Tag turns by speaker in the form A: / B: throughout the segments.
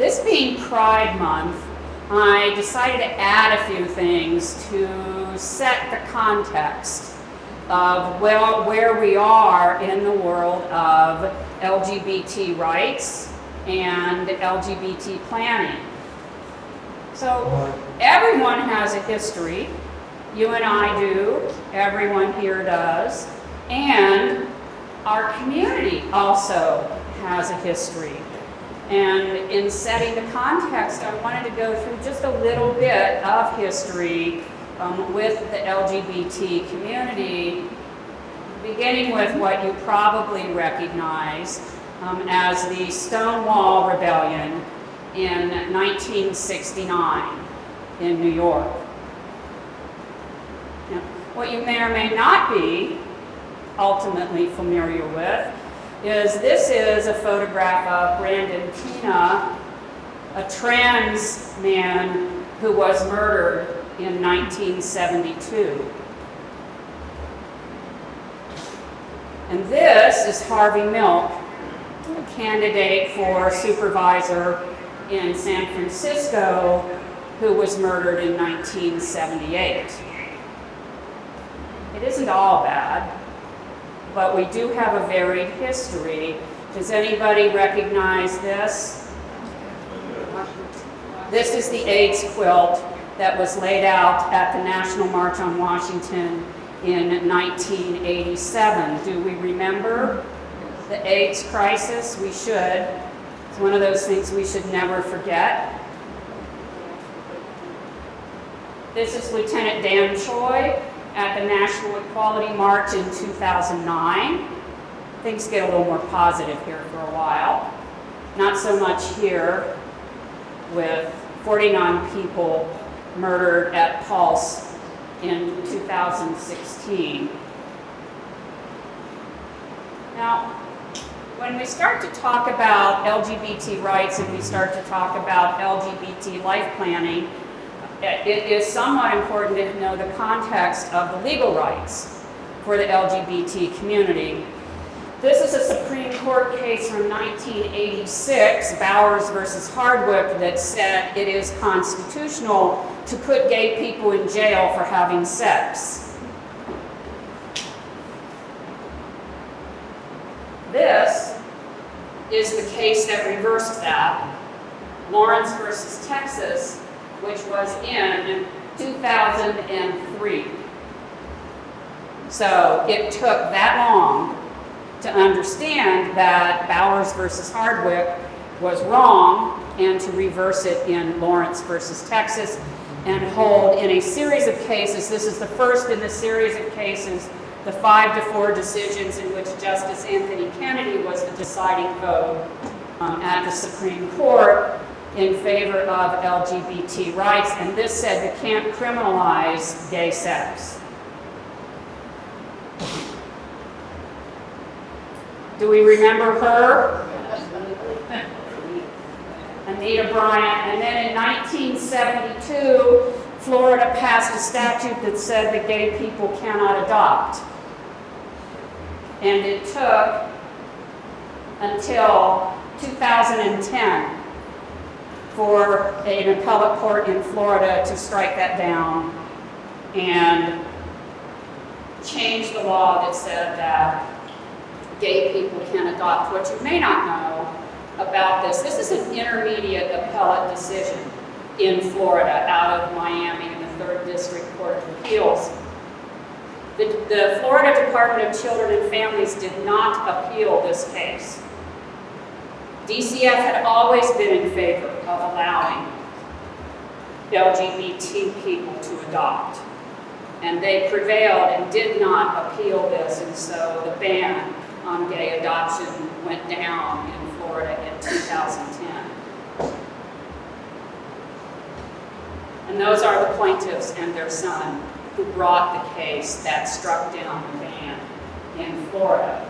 A: This being Pride Month, I decided to add a few things to set the context of where we are in the world of LGBT rights and LGBT planning. So everyone has a history. You and I do, everyone here does, and our community also has a history. And in setting the context, I wanted to go through just a little bit of history with the LGBT community, beginning with what you probably recognize as the Stonewall Rebellion in 1969 in New York. Now, what you may or may not be ultimately familiar with is this is a photograph of Brandon Tina, a trans man who was murdered in 1972. And this is Harvey Milk, a candidate for supervisor in San Francisco, who was murdered in 1978. It isn't all bad, but we do have a varied history. Does anybody recognize this? This is the AIDS quilt that was laid out at the National March on Washington in 1987. Do we remember the AIDS crisis? We should. It's one of those things we should never forget. This is Lieutenant Dan Choi at the National Equality March in 2009. Things get a little more positive here for a while. Not so much here with 49 people murdered at Pulse in 2016. Now, when we start to talk about LGBT rights and we start to talk about LGBT life planning, it is somewhat important to know the context of the legal rights for the LGBT community. This is a Supreme Court case from 1986, Bowers versus Hardwick, that said it is constitutional to put gay people in jail for having sex. This is the case that reversed that, Lawrence versus Texas, which was in 2003. So it took that long to understand that Bowers versus Hardwick was wrong and to reverse it in Lawrence versus Texas and hold in a series of cases. This is the first in the series of cases, the 5-4 decisions in which Justice Anthony Kennedy was the deciding vote at the Supreme Court in favor of LGBT rights, and this said you can't criminalize gay sex. Do we remember her? Anita Bryant. And then in 1972, Florida passed a statute that said that gay people cannot adopt. And it took until 2010 for an appellate court in Florida to strike that down and change the law that said that gay people can adopt. What you may not know about this is an intermediate appellate decision in Florida out of Miami in the 3rd District Court of Appeals. The Florida Department of Children and Families did not appeal this case. DCF had always been in favor of allowing LGBT people to adopt. And they prevailed and did not appeal this, and so the ban on gay adoption went down in Florida in 2010. And those are the plaintiffs and their son who brought the case that struck down the ban in Florida.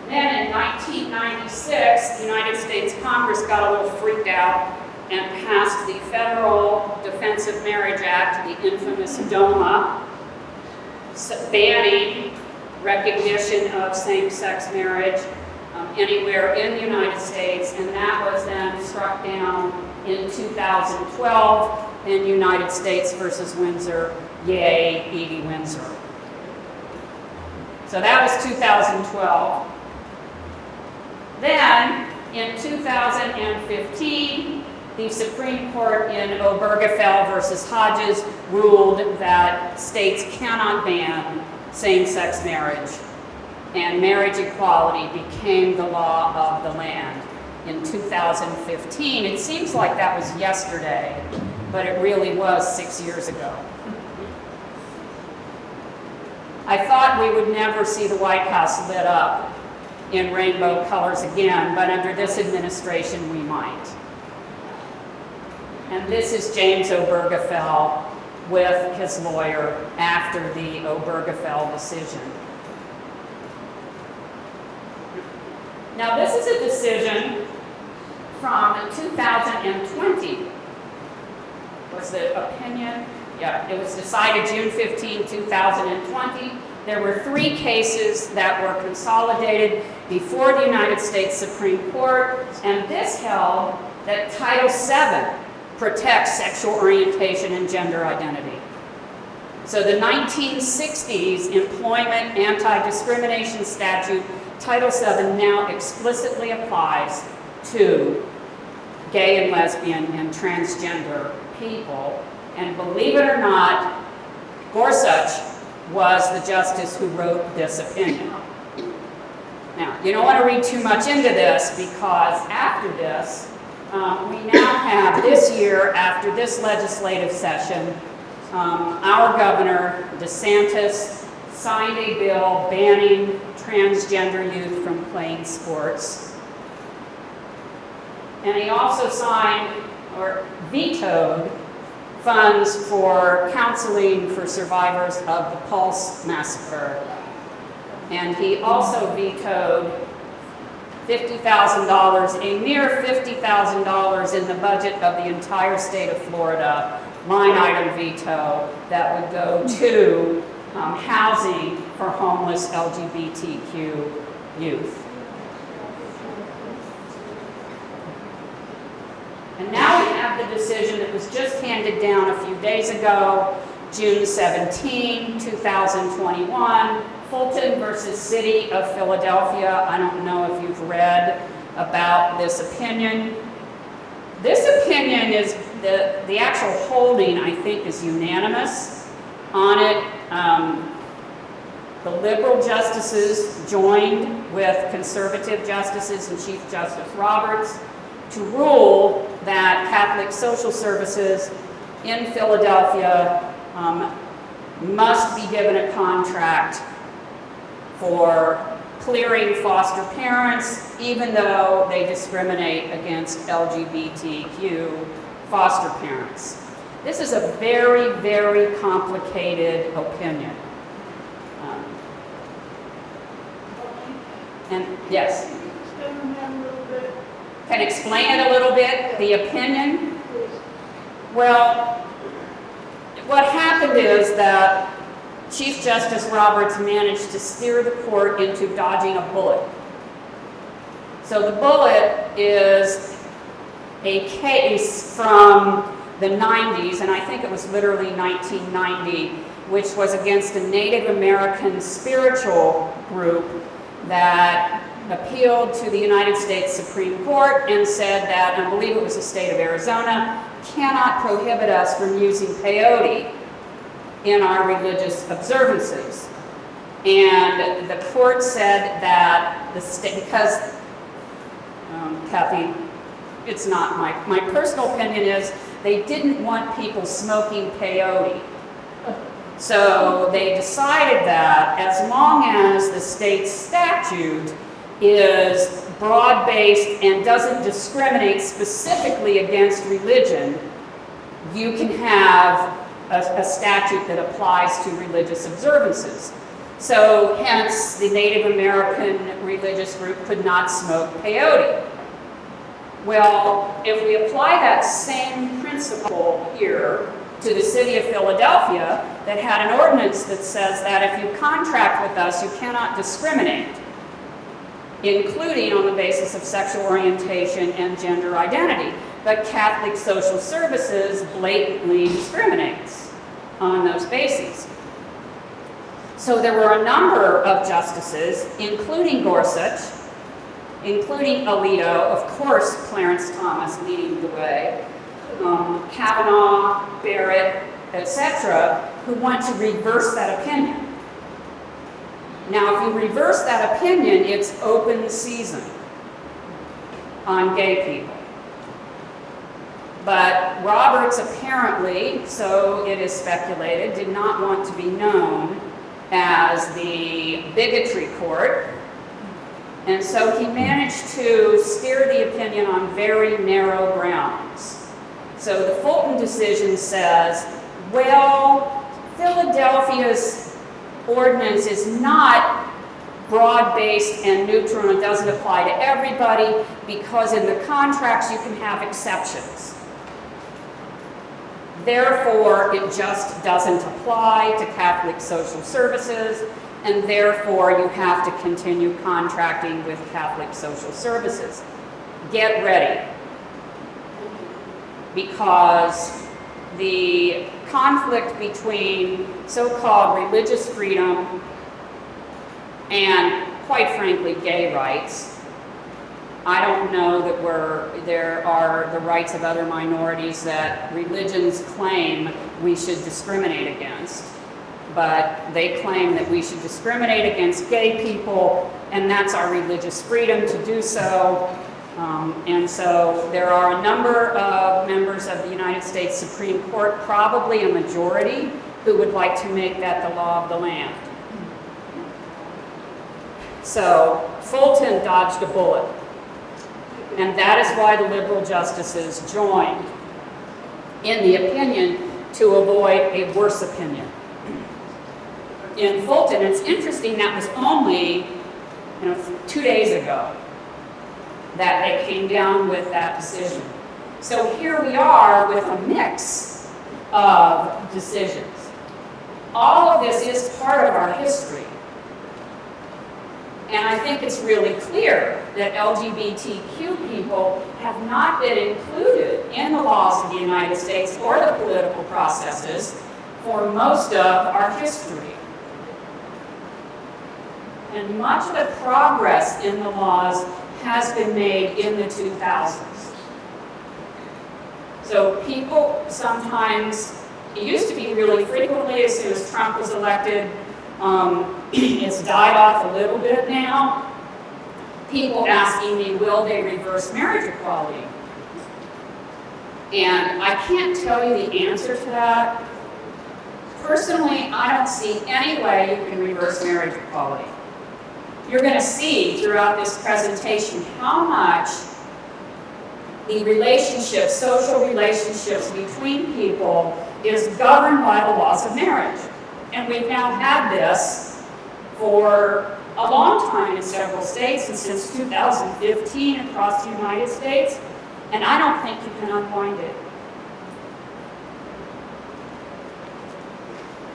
A: Then in 1996, the United States Congress got a little freaked out and passed the Federal Defense of Marriage Act, the infamous DOMA, banning recognition of same-sex marriage anywhere in the United States, and that was then struck struck down in 2012 in United States versus Windsor, yay, Edie Windsor. So that was 2012. Then, in 2015, the Supreme Court in Obergefell versus Hodges ruled that states cannot ban same-sex marriage, and marriage equality became the law of the land in 2015. It seems like that was yesterday, but it really was 6 years ago. I thought we would never see the White House lit up in rainbow colors again, but under this administration we might. And this is James Obergefell with his lawyer after the Obergefell decision. Now this is a decision from 2020. Was the opinion? Yeah, it was decided June 15, 2020. There were 3 cases that were consolidated before the United States Supreme Court, and this held that Title VII protects sexual orientation and gender identity. So the 1960s Employment Anti-Discrimination Statute, Title VII, now explicitly applies to gay and lesbian and transgender people. And believe it or not, Gorsuch was the justice who wrote this opinion. Now, you don't want to read too much into this, because after this, we now have this year, after this legislative session, our governor, DeSantis, signed a bill banning transgender youth from playing sports. And he also signed or vetoed funds for counseling for survivors of the Pulse massacre. And he also vetoed $50,000, a mere $50,000 in the budget of the entire state of Florida, line item veto that would go to housing for homeless LGBTQ youth. And now we have the decision that was just handed down a few days ago, June 17, 2021, Fulton versus City of Philadelphia. I don't know if you've read about this opinion. This opinion is, the actual holding, I think, is unanimous on it. The liberal justices joined with conservative justices and Chief Justice Roberts to rule that Catholic social services in Philadelphia must be given a contract for clearing foster parents, even though they discriminate against LGBTQ foster parents. This is a very, very complicated opinion. And yes? Can explain it a little bit, the opinion? Well, what happened is that Chief Justice Roberts managed to steer the court into dodging a bullet. So the bullet is a case from the 90s, and I think it was literally 1990, which was against a Native American spiritual group that appealed to the United States Supreme Court and said that, and I believe it was the state of Arizona, cannot prohibit us from using peyote in our religious observances. And the court said that the state, because, Kathy, it's not my personal opinion is they didn't want people smoking peyote. So they decided that as long as the state statute is broad-based and doesn't discriminate specifically against religion, you can have a statute that applies to religious observances. So hence, the Native American religious group could not smoke peyote. Well, if we apply that same principle here to the city of Philadelphia that had an ordinance that says that if you contract with us, you cannot discriminate. including on the basis of sexual orientation and gender identity. But Catholic Social Services blatantly discriminates on those bases. So there were a number of justices, including Gorsuch, including Alito, of course Clarence Thomas leading the way, Kavanaugh, Barrett, etc., who want to reverse that opinion. Now, if you reverse that opinion, it's open season on gay people. But Roberts apparently, so it is speculated, did not want to be known as the bigotry court, and so he managed to steer the opinion on very narrow grounds. So the Fulton decision says, well, Philadelphia's ordinance is not broad-based and neutral and doesn't apply to everybody because in the contracts you can have exceptions. Therefore, it just doesn't apply to Catholic Social Services, and therefore you have to continue contracting with Catholic Social Services. Get ready, because the conflict between so-called religious freedom and, quite frankly, gay rights. I don't know that there are the rights of other minorities that religions claim we should discriminate against, but they claim that we should discriminate against gay people, and that's our religious freedom to do so. And so there are a number of members of the United States Supreme Court, probably a majority, who would like to make that the law of the land. So Fulton dodged a bullet. And that is why the liberal justices joined in the opinion to avoid a worse opinion. In Fulton, it's interesting, that was only 2 days ago that they came down with that decision. So here we are with a mix of decisions. All of this is part of our history. And I think it's really clear that LGBTQ people have not been included in the laws of the United States or the political processes for most of our history. And much of the progress in the laws has been made in the 2000s. So people sometimes, it used to be really frequently as soon as Trump was elected, it's died off a little bit now. People asking me, will they reverse marriage equality? And I can't tell you the answer to that. Personally, I don't see any way you can reverse marriage equality. You're going to see throughout this presentation how much the relationships, social relationships between people is governed by the laws of marriage. And we've now had this for a long time in several states, and since 2015 across the United States, and I don't think you can unwind it.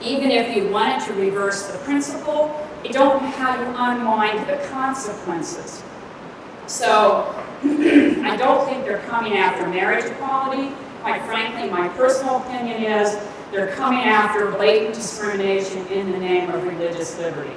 A: Even if you wanted to reverse the principle, you don't know how you unwind the consequences. So I don't think they're coming after marriage equality. Quite frankly, my personal opinion is they're coming after blatant discrimination in the name of religious liberty.